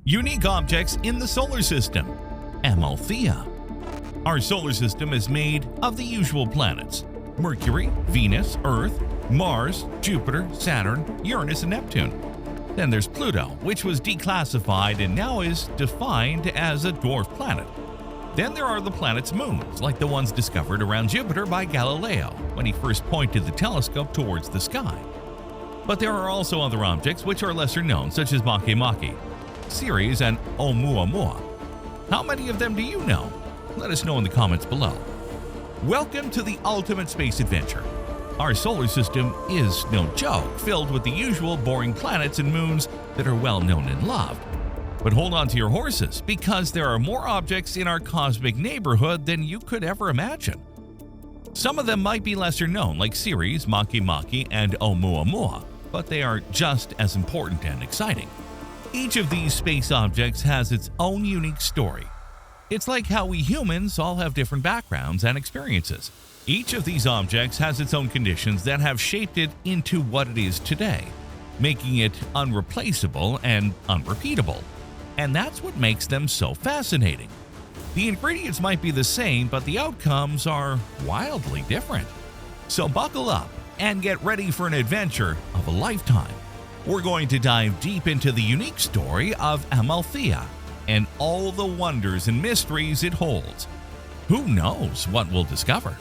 Unique objects in the solar system. Amalthea. Our solar system is made of the usual planets: Mercury, Venus, Earth, Mars, Jupiter, Saturn, Uranus, and Neptune. Then there's Pluto, which was declassified and now is defined as a dwarf planet. Then there are the planet's moons, like the ones discovered around Jupiter by Galileo when he first pointed the telescope towards the sky. But there are also other objects which are lesser known, such as Makemake, Ceres, and Oumuamua. How many of them do you know? Let us know in the comments below. Welcome to the ultimate space adventure. Our solar system is no joke, filled with the usual boring planets and moons that are well known and loved. But hold on to your horses, because there are more objects in our cosmic neighborhood than you could ever imagine. Some of them might be lesser known, like Ceres, Makemake, and Oumuamua, but they are just as important and exciting. Each of these space objects has its own unique story. It's like how we humans all have different backgrounds and experiences. Each of these objects has its own conditions that have shaped it into what it is today, making it unreplaceable and unrepeatable. And that's what makes them so fascinating. The ingredients might be the same, but the outcomes are wildly different. So buckle up and get ready for an adventure of a lifetime. We're going to dive deep into the unique story of Amalthea and all the wonders and mysteries it holds. Who knows what we'll discover?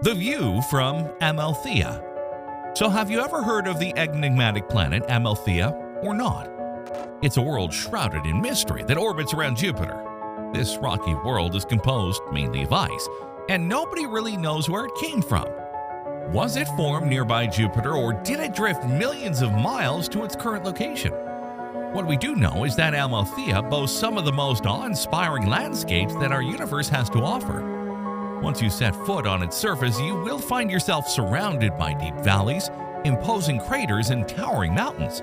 The view from Amalthea. So have you ever heard of the enigmatic planet Amalthea or not? It's a world shrouded in mystery that orbits around Jupiter. This rocky world is composed mainly of ice, and nobody really knows where it came from. Was it formed nearby Jupiter, or did it drift millions of miles to its current location? What we do know is that Amalthea boasts some of the most awe-inspiring landscapes that our universe has to offer. Once you set foot on its surface, you will find yourself surrounded by deep valleys, imposing craters, and towering mountains.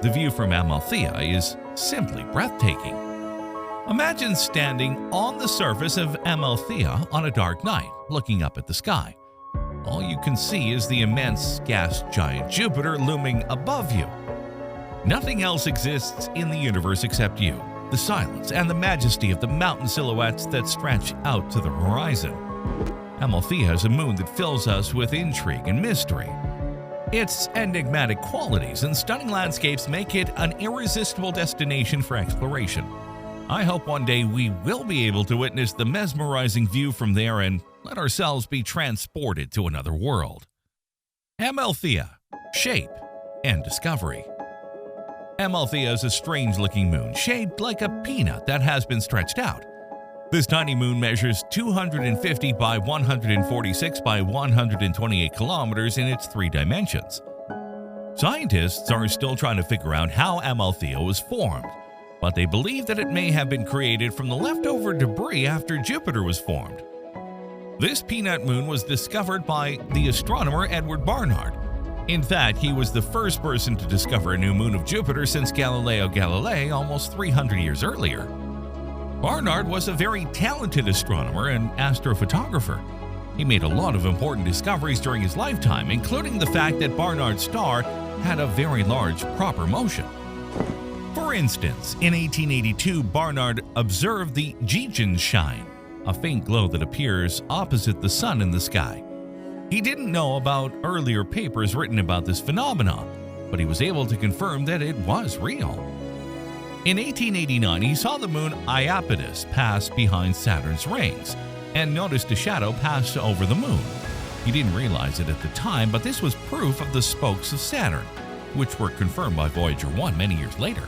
The view from Amalthea is simply breathtaking. Imagine standing on the surface of Amalthea on a dark night, looking up at the sky. All you can see is the immense gas giant Jupiter looming above you. Nothing else exists in the universe except you, the silence, and the majesty of the mountain silhouettes that stretch out to the horizon. Amalthea is a moon that fills us with intrigue and mystery. Its enigmatic qualities and stunning landscapes make it an irresistible destination for exploration. I hope one day we will be able to witness the mesmerizing view from there and let ourselves be transported to another world. Amalthea, shape and discovery. Amalthea is a strange-looking moon shaped like a peanut that has been stretched out. This tiny moon measures 250 by 146 by 128 kilometers in its 3 dimensions. Scientists are still trying to figure out how Amalthea was formed, but they believe that it may have been created from the leftover debris after Jupiter was formed. This peanut moon was discovered by the astronomer Edward Barnard. In fact, he was the first person to discover a new moon of Jupiter since Galileo Galilei almost 300 years earlier. Barnard was a very talented astronomer and astrophotographer. He made a lot of important discoveries during his lifetime, including the fact that Barnard's star had a very large proper motion. For instance, in 1882, Barnard observed the Gegenschein, a faint glow that appears opposite the sun in the sky. He didn't know about earlier papers written about this phenomenon, but he was able to confirm that it was real. In 1889, he saw the moon Iapetus pass behind Saturn's rings and noticed a shadow pass over the moon. He didn't realize it at the time, but this was proof of the spokes of Saturn, which were confirmed by Voyager 1 many years later.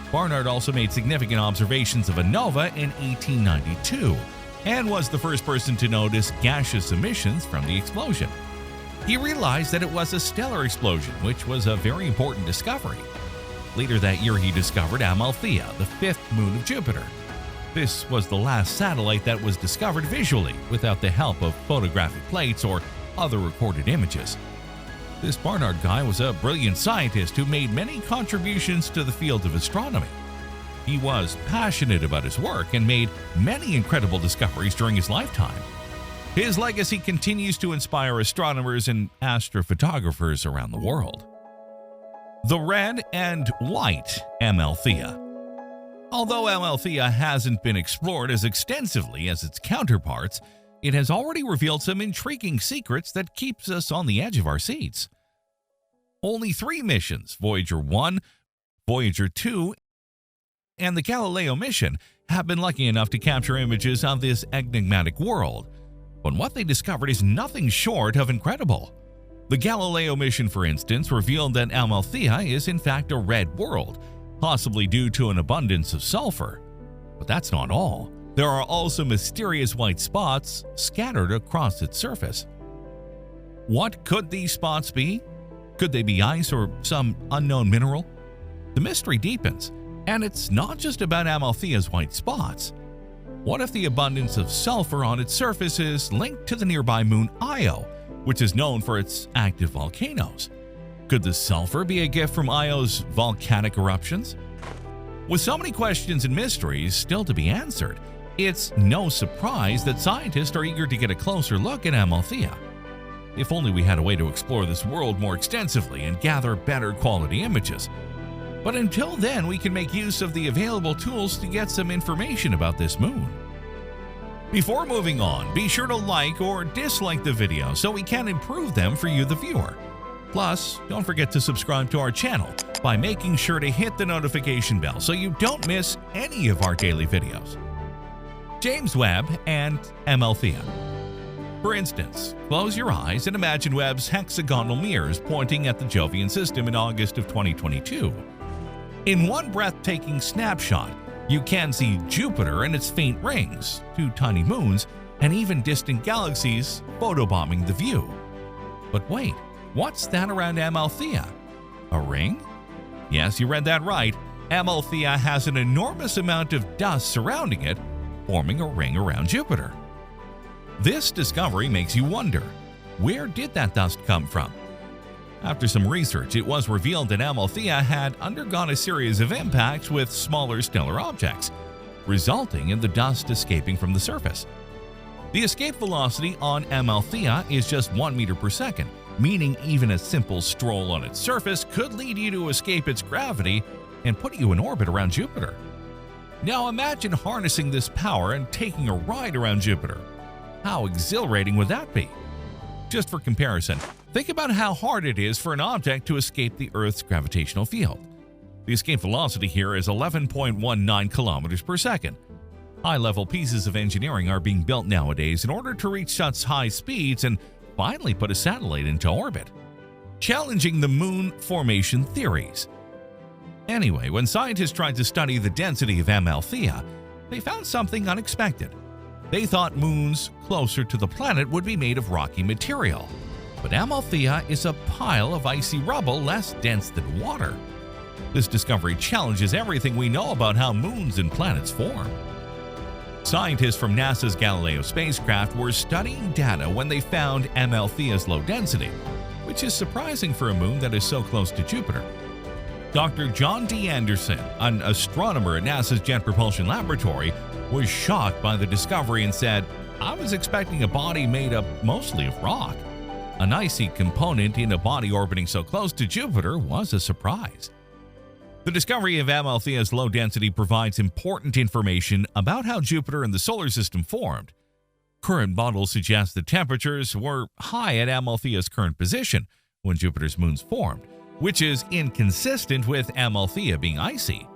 Barnard also made significant observations of a nova in 1892 and was the first person to notice gaseous emissions from the explosion. He realized that it was a stellar explosion, which was a very important discovery. Later that year, he discovered Amalthea, the 5th moon of Jupiter. This was the last satellite that was discovered visually without the help of photographic plates or other recorded images. This Barnard guy was a brilliant scientist who made many contributions to the field of astronomy. He was passionate about his work and made many incredible discoveries during his lifetime. His legacy continues to inspire astronomers and astrophotographers around the world. The Red and White Amalthea. Although Amalthea hasn't been explored as extensively as its counterparts, it has already revealed some intriguing secrets that keeps us on the edge of our seats. Only 3 missions, Voyager 1, Voyager 2, and the Galileo mission, have been lucky enough to capture images of this enigmatic world, but what they discovered is nothing short of incredible. The Galileo mission, for instance, revealed that Amalthea is in fact a red world, possibly due to an abundance of sulfur. But that's not all. There are also mysterious white spots scattered across its surface. What could these spots be? Could they be ice or some unknown mineral? The mystery deepens, and it's not just about Amalthea's white spots. What if the abundance of sulfur on its surface is linked to the nearby moon Io, which is known for its active volcanoes? Could the sulfur be a gift from Io's volcanic eruptions? With so many questions and mysteries still to be answered, it's no surprise that scientists are eager to get a closer look at Amalthea. If only we had a way to explore this world more extensively and gather better quality images. But until then, we can make use of the available tools to get some information about this moon. Before moving on, be sure to like or dislike the video so we can improve them for you, the viewer. Plus, don't forget to subscribe to our channel by making sure to hit the notification bell so you don't miss any of our daily videos. James Webb and Amalthea. For instance, close your eyes and imagine Webb's hexagonal mirrors pointing at the Jovian system in August of 2022. In one breathtaking snapshot, you can see Jupiter and its faint rings, 2 tiny moons, and even distant galaxies photobombing the view. But wait, what's that around Amalthea? A ring? Yes, you read that right. Amalthea has an enormous amount of dust surrounding it, forming a ring around Jupiter. This discovery makes you wonder, where did that dust come from? After some research, it was revealed that Amalthea had undergone a series of impacts with smaller stellar objects, resulting in the dust escaping from the surface. The escape velocity on Amalthea is just 1 meter per second, meaning even a simple stroll on its surface could lead you to escape its gravity and put you in orbit around Jupiter. Now imagine harnessing this power and taking a ride around Jupiter. How exhilarating would that be? Just for comparison, think about how hard it is for an object to escape the Earth's gravitational field. The escape velocity here is 11.19 kilometers per second. High-level pieces of engineering are being built nowadays in order to reach such high speeds and finally put a satellite into orbit, challenging the moon formation theories. Anyway, when scientists tried to study the density of Amalthea, they found something unexpected. They thought moons closer to the planet would be made of rocky material, but Amalthea is a pile of icy rubble less dense than water. This discovery challenges everything we know about how moons and planets form. Scientists from NASA's Galileo spacecraft were studying data when they found Amalthea's low density, which is surprising for a moon that is so close to Jupiter. Dr. John D. Anderson, an astronomer at NASA's Jet Propulsion Laboratory, was shocked by the discovery and said, "I was expecting a body made up mostly of rock. An icy component in a body orbiting so close to Jupiter was a surprise." The discovery of Amalthea's low density provides important information about how Jupiter and the solar system formed. Current models suggest the temperatures were high at Amalthea's current position when Jupiter's moons formed, which is inconsistent with Amalthea being icy.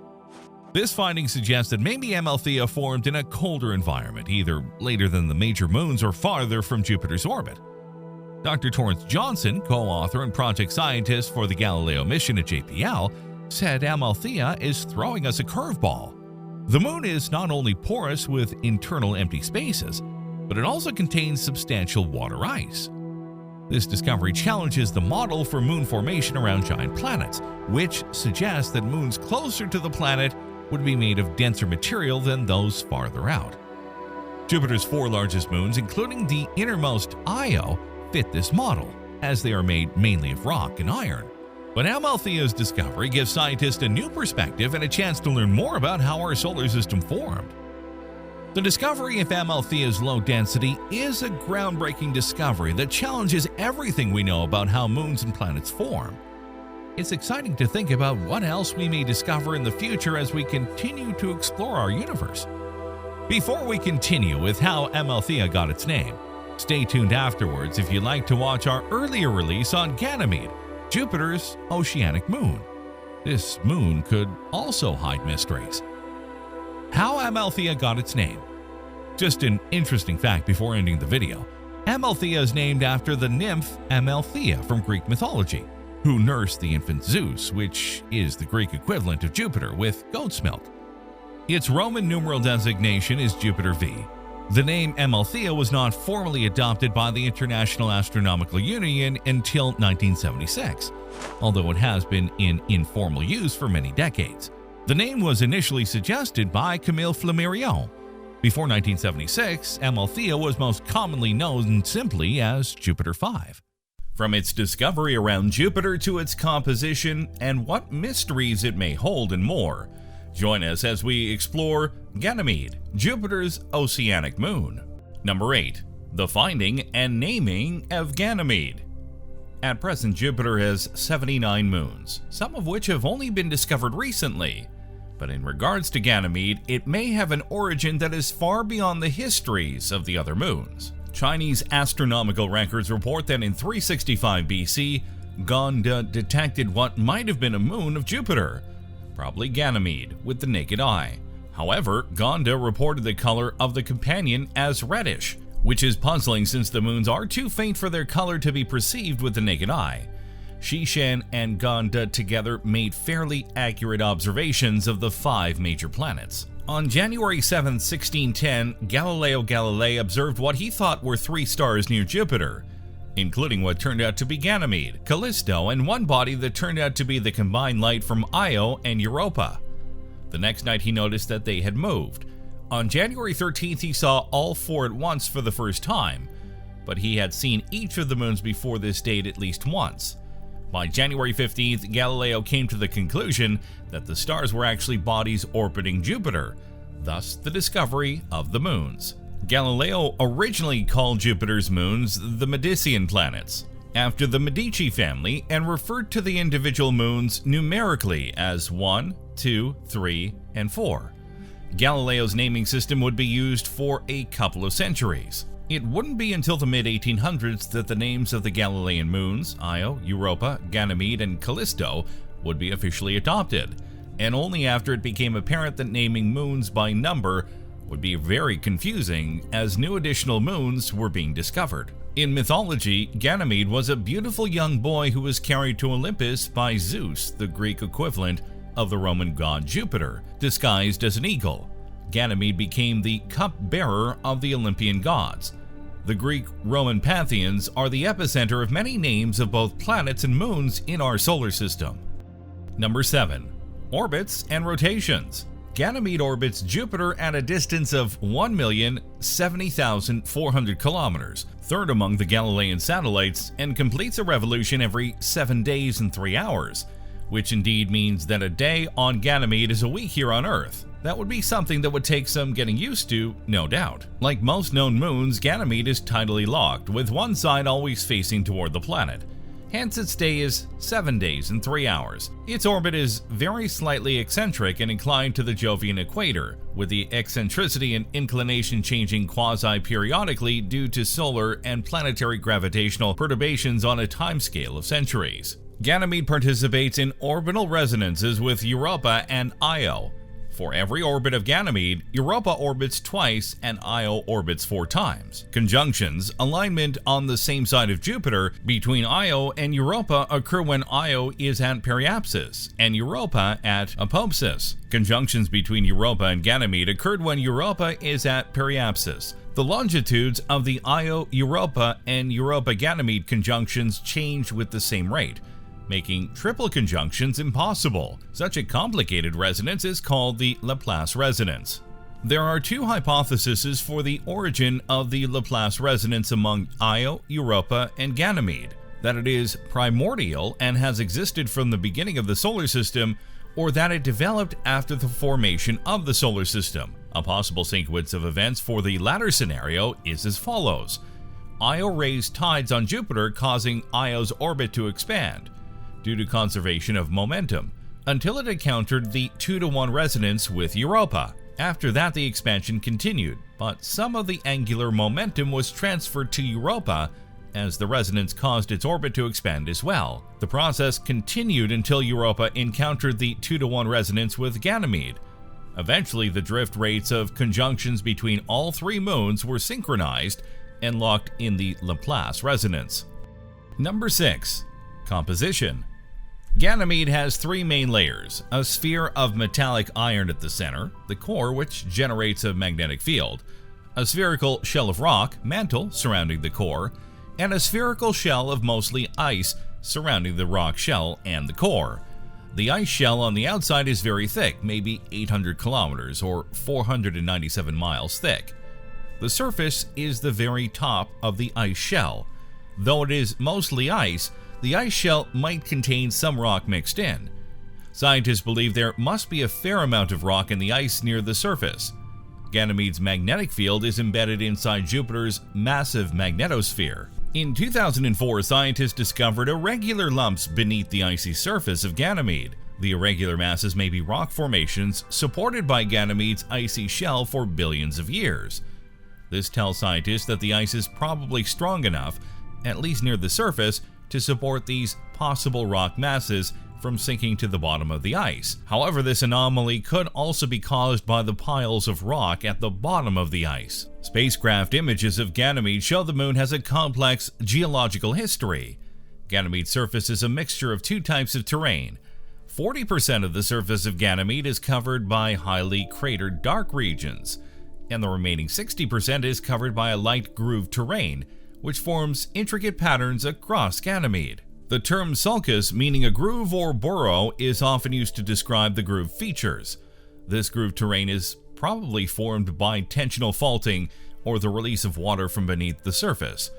This finding suggests that maybe Amalthea formed in a colder environment, either later than the major moons or farther from Jupiter's orbit. Dr. Torrance Johnson, co-author and project scientist for the Galileo mission at JPL, said Amalthea is throwing us a curveball. The moon is not only porous with internal empty spaces, but it also contains substantial water ice. This discovery challenges the model for moon formation around giant planets, which suggests that moons closer to the planet would be made of denser material than those farther out. Jupiter's 4 largest moons, including the innermost Io, fit this model, as they are made mainly of rock and iron. But Amalthea's discovery gives scientists a new perspective and a chance to learn more about how our solar system formed. The discovery of Amalthea's low density is a groundbreaking discovery that challenges everything we know about how moons and planets form. It's exciting to think about what else we may discover in the future as we continue to explore our universe. Before we continue with how Amalthea got its name, stay tuned afterwards if you'd like to watch our earlier release on Ganymede, Jupiter's oceanic moon. This moon could also hide mysteries. How Amalthea got its name. Just an interesting fact before ending the video. Amalthea is named after the nymph Amalthea from Greek mythology, who nursed the infant Zeus, which is the Greek equivalent of Jupiter, with goat's milk. Its Roman numeral designation is Jupiter V. The name Amalthea was not formally adopted by the International Astronomical Union until 1976, although it has been in informal use for many decades. The name was initially suggested by Camille Flammarion. Before 1976, Amalthea was most commonly known simply as Jupiter 5. From its discovery around Jupiter to its composition and what mysteries it may hold and more, join us as we explore Ganymede, Jupiter's oceanic moon. Number 8. The finding and naming of Ganymede. At present, Jupiter has 79 moons, some of which have only been discovered recently. But in regards to Ganymede, it may have an origin that is far beyond the histories of the other moons. Chinese astronomical records report that in 365 BC, Ganda detected what might have been a moon of Jupiter, probably Ganymede, with the naked eye. However, Ganda reported the color of the companion as reddish, which is puzzling since the moons are too faint for their color to be perceived with the naked eye. Shishan and Ganda together made fairly accurate observations of the 5 major planets. On January 7, 1610, Galileo Galilei observed what he thought were 3 stars near Jupiter, including what turned out to be Ganymede, Callisto, and one body that turned out to be the combined light from Io and Europa. The next night he noticed that they had moved. On January 13th, he saw all 4 at once for the first time, but he had seen each of the moons before this date at least once. By January 15th, Galileo came to the conclusion that the stars were actually bodies orbiting Jupiter, thus the discovery of the moons. Galileo originally called Jupiter's moons the Medicean planets, after the Medici family, and referred to the individual moons numerically as 1, 2, 3, and 4. Galileo's naming system would be used for a couple of centuries. It wouldn't be until the mid-1800s that the names of the Galilean moons, Io, Europa, Ganymede, and Callisto, would be officially adopted, and only after it became apparent that naming moons by number would be very confusing as new additional moons were being discovered. In mythology, Ganymede was a beautiful young boy who was carried to Olympus by Zeus, the Greek equivalent of the Roman god Jupiter, disguised as an eagle. Ganymede became the cup-bearer of the Olympian gods. The Greek-Roman pantheons are the epicenter of many names of both planets and moons in our solar system. Number 7. Orbits and rotations. Ganymede orbits Jupiter at a distance of 1,070,400 kilometers, third among the Galilean satellites, and completes a revolution every 7 days and 3 hours, which indeed means that a day on Ganymede is a week here on Earth. That would be something that would take some getting used to, no doubt. Like most known moons, Ganymede is tidally locked, with one side always facing toward the planet. Hence its day is 7 days and 3 hours. Its orbit is very slightly eccentric and inclined to the Jovian equator, with the eccentricity and inclination changing quasi-periodically due to solar and planetary gravitational perturbations on a timescale of centuries. Ganymede participates in orbital resonances with Europa and Io. For every orbit of Ganymede, Europa orbits twice and Io orbits 4 times. Conjunctions, alignment on the same side of Jupiter, between Io and Europa occur when Io is at periapsis and Europa at apopsis. Conjunctions between Europa and Ganymede occurred when Europa is at periapsis. The longitudes of the Io Europa and Europa Ganymede conjunctions change with the same rate, making triple conjunctions impossible. Such a complicated resonance is called the Laplace resonance. There are 2 hypotheses for the origin of the Laplace resonance among Io, Europa, and Ganymede: that it is primordial and has existed from the beginning of the solar system, or that it developed after the formation of the solar system. A possible sequence of events for the latter scenario is as follows. Io raised tides on Jupiter, causing Io's orbit to expand due to conservation of momentum, until it encountered the 2-to-1 resonance with Europa. After that, the expansion continued, but some of the angular momentum was transferred to Europa as the resonance caused its orbit to expand as well. The process continued until Europa encountered the 2-to-1 resonance with Ganymede. Eventually, the drift rates of conjunctions between all three moons were synchronized and locked in the Laplace resonance. Number 6. Composition. Ganymede has three main layers: a sphere of metallic iron at the center, the core, which generates a magnetic field, a spherical shell of rock, mantle, surrounding the core, and a spherical shell of mostly ice surrounding the rock shell and the core. The ice shell on the outside is very thick, maybe 800 kilometers or 497 miles thick. The surface is the very top of the ice shell. Though it is mostly ice, the ice shell might contain some rock mixed in. Scientists believe there must be a fair amount of rock in the ice near the surface. Ganymede's magnetic field is embedded inside Jupiter's massive magnetosphere. In 2004, scientists discovered irregular lumps beneath the icy surface of Ganymede. The irregular masses may be rock formations supported by Ganymede's icy shell for billions of years. This tells scientists that the ice is probably strong enough, at least near the surface, to support these possible rock masses from sinking to the bottom of the ice. However, this anomaly could also be caused by the piles of rock at the bottom of the ice. Spacecraft images of Ganymede show the moon has a complex geological history. Ganymede's surface is a mixture of two types of terrain. 40% of the surface of Ganymede is covered by highly cratered dark regions, and the remaining 60% is covered by a light grooved terrain, which forms intricate patterns across Ganymede. The term sulcus, meaning a groove or burrow, is often used to describe the groove features. This groove terrain is probably formed by tensional faulting or the release of water from beneath the surface.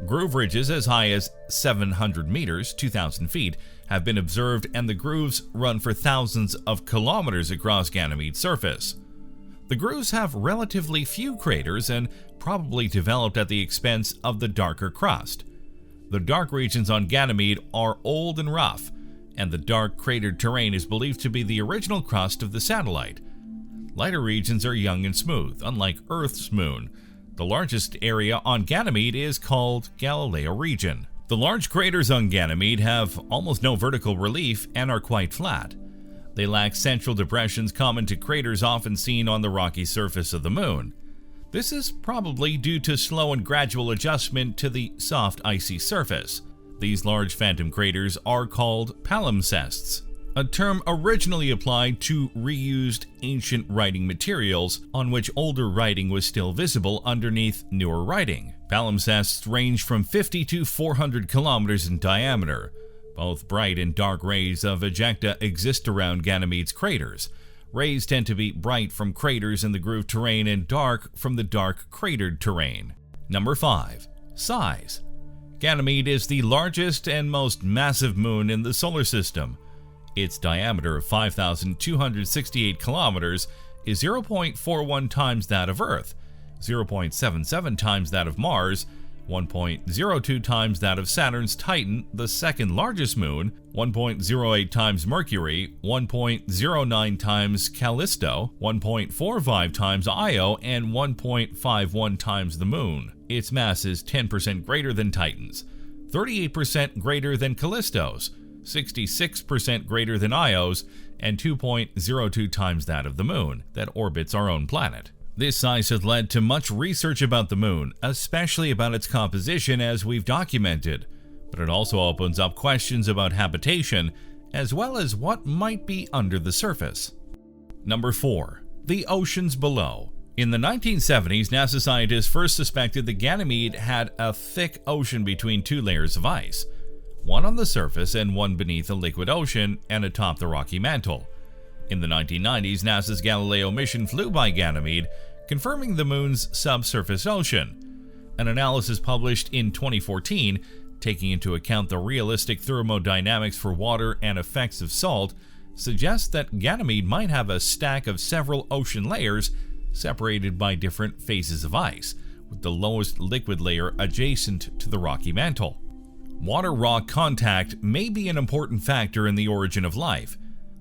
Groove ridges as high as 700 meters, 2,000 feet, have been observed, and the grooves run for thousands of kilometers across Ganymede's surface. The grooves have relatively few craters and probably developed at the expense of the darker crust. The dark regions on Ganymede are old and rough, and the dark cratered terrain is believed to be the original crust of the satellite. Lighter regions are young and smooth, unlike Earth's moon. The largest area on Ganymede is called Galileo region. The large craters on Ganymede have almost no vertical relief and are quite flat. They lack central depressions common to craters often seen on the rocky surface of the moon. This is probably due to slow and gradual adjustment to the soft, icy surface. These large phantom craters are called palimpsests, a term originally applied to reused ancient writing materials on which older writing was still visible underneath newer writing. Palimpsests range from 50 to 400 kilometers in diameter. Both bright and dark rays of ejecta exist around Ganymede's craters. Rays tend to be bright from craters in the grooved terrain and dark from the dark cratered terrain. Number 5. Size. Ganymede is the largest and most massive moon in the solar system. Its diameter of 5,268 kilometers is 0.41 times that of Earth, 0.77 times that of Mars, 1.02 times that of Saturn's Titan, the second largest moon, 1.08 times Mercury, 1.09 times Callisto, 1.45 times Io, and 1.51 times the Moon. Its mass is 10% greater than Titan's, 38% greater than Callisto's, 66% greater than Io's, and 2.02 times that of the Moon that orbits our own planet. This size has led to much research about the moon, especially about its composition as we've documented, but it also opens up questions about habitation as well as what might be under the surface. Number 4. The oceans below. In the 1970s, NASA scientists first suspected that Ganymede had a thick ocean between two layers of ice, one on the surface and one beneath a liquid ocean and atop the rocky mantle. In the 1990s, NASA's Galileo mission flew by Ganymede, confirming the moon's subsurface ocean. An analysis published in 2014, taking into account the realistic thermodynamics for water and effects of salt, suggests that Ganymede might have a stack of several ocean layers separated by different phases of ice, with the lowest liquid layer adjacent to the rocky mantle. Water-rock contact may be an important factor in the origin of life.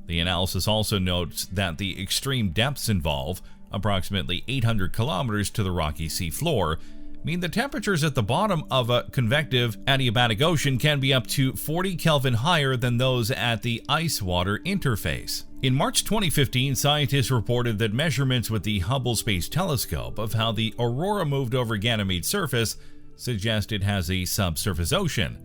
The analysis also notes that the extreme depths involved, approximately 800 kilometers to the rocky sea floor, mean the temperatures at the bottom of a convective adiabatic ocean can be up to 40 Kelvin higher than those at the ice-water interface. In March 2015, scientists reported that measurements with the Hubble Space Telescope of how the aurora moved over Ganymede's surface suggest it has a subsurface ocean.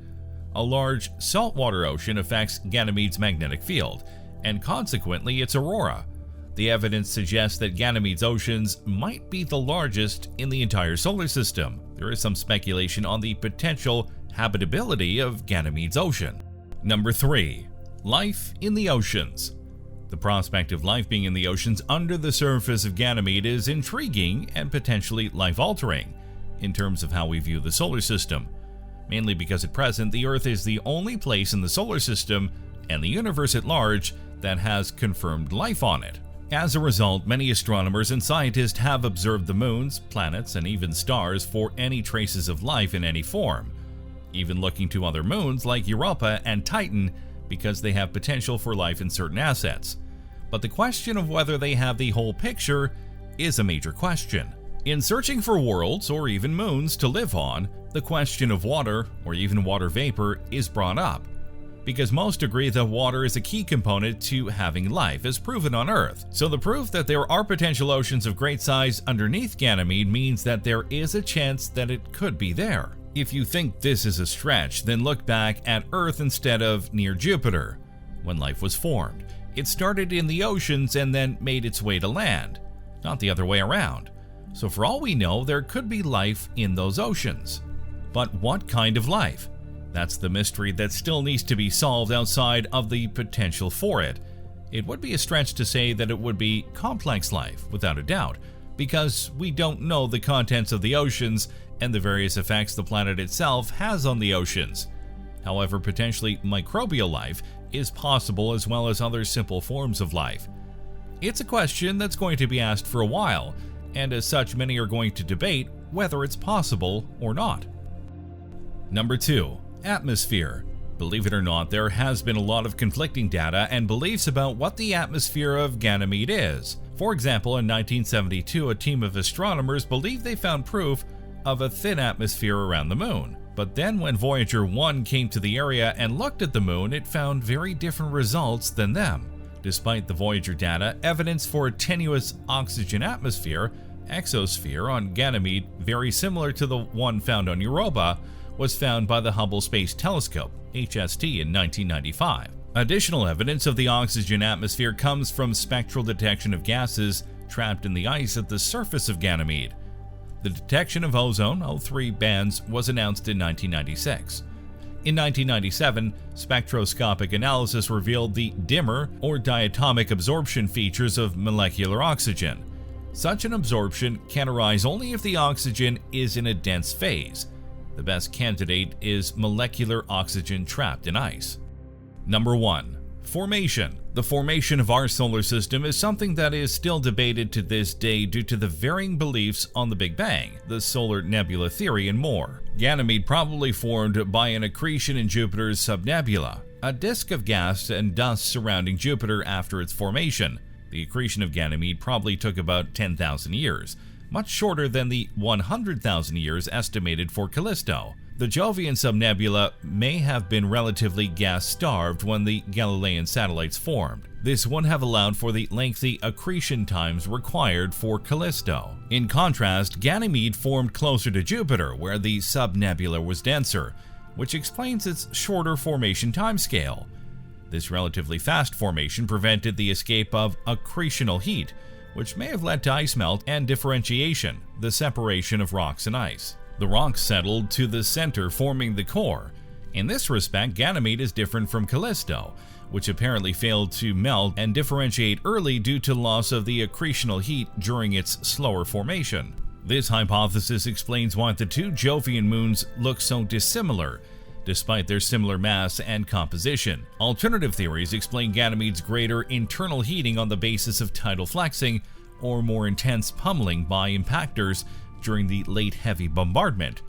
A large saltwater ocean affects Ganymede's magnetic field, and consequently its aurora. The evidence suggests that Ganymede's oceans might be the largest in the entire solar system. There is some speculation on the potential habitability of Ganymede's ocean. Number 3. Life in the oceans. The prospect of life being in the oceans under the surface of Ganymede is intriguing and potentially life-altering in terms of how we view the solar system, mainly because at present the Earth is the only place in the solar system and the universe at large that has confirmed life on it. As a result, many astronomers and scientists have observed the moons, planets, and even stars for any traces of life in any form, even looking to other moons like Europa and Titan because they have potential for life in certain assets. But the question of whether they have the whole picture is a major question. In searching for worlds or even moons to live on, the question of water or even water vapor is brought up, because most agree that water is a key component to having life, as proven on Earth. So the proof that there are potential oceans of great size underneath Ganymede means that there is a chance that it could be there. If you think this is a stretch, then look back at Earth instead of near Jupiter, when life was formed. It started in the oceans and then made its way to land, not the other way around. So for all we know, there could be life in those oceans. But what kind of life? That's the mystery that still needs to be solved outside of the potential for it. It would be a stretch to say that it would be complex life, without a doubt, because we don't know the contents of the oceans and the various effects the planet itself has on the oceans. However, potentially microbial life is possible, as well as other simple forms of life. It's a question that's going to be asked for a while, and as such, many are going to debate whether it's possible or not. Number 2. Atmosphere. Believe it or not, there has been a lot of conflicting data and beliefs about what the atmosphere of Ganymede is. For example, in 1972, a team of astronomers believed they found proof of a thin atmosphere around the moon. But then when Voyager 1 came to the area and looked at the moon, it found very different results than them. Despite the Voyager data, evidence for a tenuous oxygen atmosphere, exosphere, on Ganymede, very similar to the one found on Europa, was found by the Hubble Space Telescope, HST, in 1995. Additional evidence of the oxygen atmosphere comes from spectral detection of gases trapped in the ice at the surface of Ganymede. The detection of ozone, O3 bands, was announced in 1996. In 1997, spectroscopic analysis revealed the dimmer or diatomic absorption features of molecular oxygen. Such an absorption can arise only if the oxygen is in a dense phase. The best candidate is molecular oxygen trapped in ice. Number 1. Formation. The formation of our solar system is something that is still debated to this day due to the varying beliefs on the Big Bang, the solar nebula theory, and more. Ganymede probably formed by an accretion in Jupiter's subnebula, a disk of gas and dust surrounding Jupiter after its formation. The accretion of Ganymede probably took about 10,000 years. Much shorter than the 100,000 years estimated for Callisto. The Jovian subnebula may have been relatively gas-starved when the Galilean satellites formed. This would have allowed for the lengthy accretion times required for Callisto. In contrast, Ganymede formed closer to Jupiter, where the subnebula was denser, which explains its shorter formation timescale. This relatively fast formation prevented the escape of accretional heat, which may have led to ice melt and differentiation, the separation of rocks and ice. The rocks settled to the center, forming the core. In this respect, Ganymede is different from Callisto, which apparently failed to melt and differentiate early due to loss of the accretional heat during its slower formation. This hypothesis explains why the two Jovian moons look so dissimilar, despite their similar mass and composition. Alternative theories explain Ganymede's greater internal heating on the basis of tidal flexing, or more intense pummeling by impactors during the late heavy bombardment.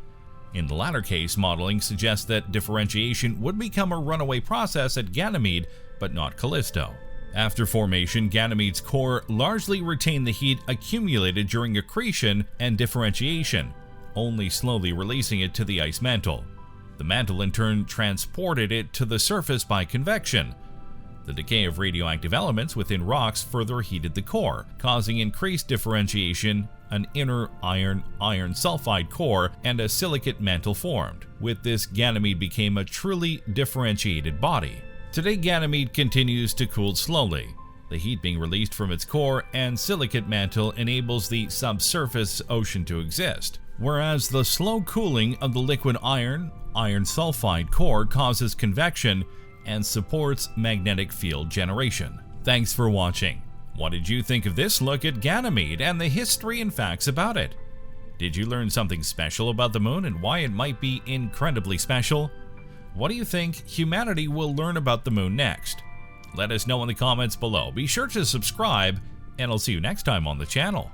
In the latter case, modeling suggests that differentiation would become a runaway process at Ganymede, but not Callisto. After formation, Ganymede's core largely retained the heat accumulated during accretion and differentiation, only slowly releasing it to the ice mantle. The mantle in turn transported it to the surface by convection. The decay of radioactive elements within rocks further heated the core, causing increased differentiation. An inner iron sulfide core and a silicate mantle formed. With this, Ganymede became a truly differentiated body. Today, Ganymede continues to cool slowly. The heat being released from its core and silicate mantle enables the subsurface ocean to exist, whereas the slow cooling of the liquid iron sulfide core causes convection and supports magnetic field generation. Thanks for watching. What did you think of this look at Ganymede and the history and facts about it? Did you learn something special about the moon and why it might be incredibly special? What do you think humanity will learn about the moon next? Let us know in the comments below. Be sure to subscribe, and I'll see you next time on the channel.